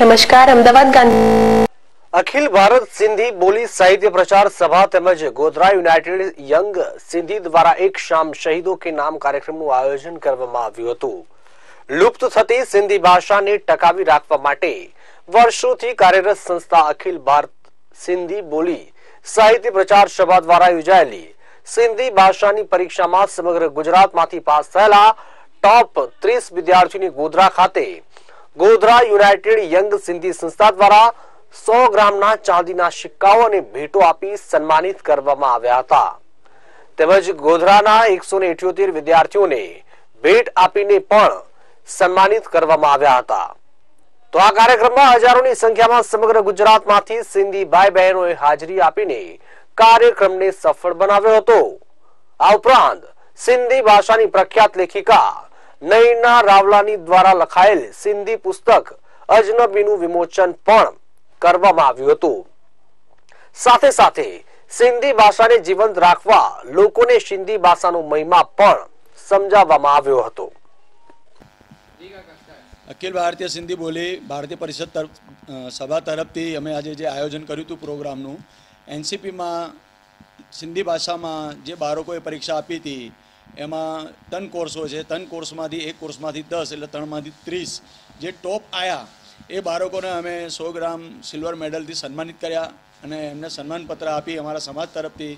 નમસ્કાર, અમદાવાદ ગાંધી અખિલ ભારત સિંધી બોલી સાહિત્ય प्रचार सभा તેમજ ગોધરા યુનાઇટેડ યંગ સિંધી દ્વારા એક શામ શહીદો કે નામ કાર્યક્રમનું આયોજન કરવામાં આવ્યું હતું। લુપ્ત થતી સિંધી ભાષાને ટકાવી રાખવા માટે વર્ષોથી કાર્યરત સંસ્થા અખિલ ભારત સિંધી બોલી સાહિત્ય प्रचार સભા દ્વારા યોજાયેલી સિંધી ભાષાની પરીક્ષામાં સમગ્ર ગુજરાતમાંથી પાસ થયેલા ટોપ 30 વિદ્યાર્થીઓની ગોધરા ખાતે ગોધરા યુનાઇટેડ યંગ સિંધી સંસ્થા દ્વારા 100 ગ્રામના ચાંદીના સિક્કાઓ અને ભેટો આપી સન્માનિત કરવામાં આવ્યા હતા। તેમજ ગોધરાના 178 વિદ્યાર્થીઓને ભેટ આપીને પણ સન્માનિત કરવામાં આવ્યા હતા। તો આ કાર્યક્રમમાં હજારોની સંખ્યામાં સમગ્ર ગુજરાતમાંથી સિંધી ભાઈ બહેનોએ હાજરી આપીને કાર્યક્રમને સફળ બનાવ્યો હતો। આ ઉપરાંત સિંધી ભાષાની પ્રખ્યાત લેખિકા નૈના રાવલાની દ્વારા લખાયેલ સિંધી પુસ્તક અજનબીનું વિમોચન પણ કરવામાં આવ્યું હતું। સાથે સાથે સિંધી ભાષાને જીવંત રાખવા લોકોને સિંધી ભાષાનો મહિમા પણ સમજાવવામાં આવ્યો હતો। અખિલ ભારતીય સિંધી બોલી ભારતીય પરિષદ સભા તરફથી અમે આજે જે આયોજન કર્યું હતું પ્રોગ્રામનું, એનસીપીમાં સિંધી ભાષામાં જે બાળકોએ પરીક્ષા આપી હતી એમાં 3 કોર્સો છે। 3 કોર્સમાંથી એક કોર્સમાંથી 10 એટલે 3માંથી 30 જે ટોપ આવ્યા એ બાળકોને અમે 100 ગ્રામ સિલ્વર મેડલથી સન્માનિત કર્યા અને એમને સન્માનપત્ર આપી અમારા સમાજ તરફથી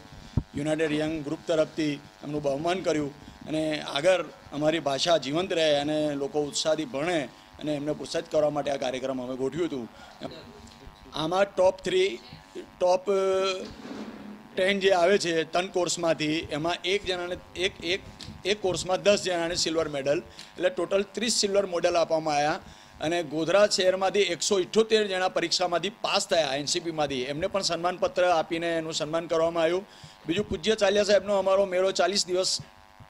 યુનાઇટેડ યંગ ગ્રુપ તરફથી એમનું બહુમાન કર્યું અને આગળ અમારી ભાષા જીવંત રહે અને લોકો ઉત્સાહથી ભણે અને એમને પ્રોત્સાહિત કરવા માટે આ કાર્યક્રમ અમે ગોઠવ્યું હતું। આમાં ટોપ 10 જે આવે છે 3 કોર્સમાંથી એમાં એક જણાને એક કોર્સમાં 10 જણાને સિલ્વર મેડલ એટલે ટોટલ 30 સિલ્વર મેડલ આપવામાં આવ્યા અને ગોધરા શહેરમાંથી 178 જણા પરીક્ષામાંથી પાસ થયા એનસીપીમાંથી, એમને પણ સન્માનપત્ર આપીને એનું સન્માન કરવામાં આવ્યું। બીજું પૂજ્ય ચાલિયા સાહેબનો અમારો મેળો 40 દિવસ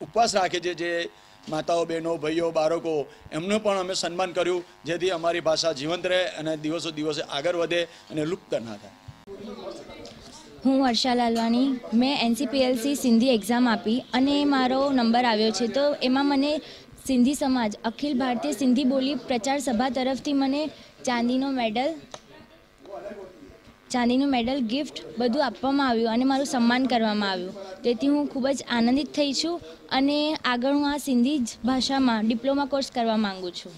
ઉપવાસ રાખે છે, જે માતાઓ બહેનો ભાઈઓ બાળકો એમનું પણ અમે સન્માન કર્યું જેથી અમારી ભાષા જીવંત રહે અને દિવસો દિવસે આગળ વધે અને લુપ્ત ના થાય। હું વર્ષા લાલવાણી, મેં એનસીપીએલસી સિંધી એક્ઝામ આપી અને મારો નંબર આવ્યો છે। તો એમાં મને સિંધી સમાજ અખિલ ભારતીય સિંધી બોલી પ્રચાર સભા તરફથી મને ચાંદીનું મેડલ ગિફ્ટ બધું આપવામાં આવ્યું અને મારું સન્માન કરવામાં આવ્યું। તેથી હું ખૂબ જ આનંદિત થઈ છું અને આગળ હું આ સિંધી ભાષામાં ડિપ્લોમા કોર્સ કરવા માંગુ છું।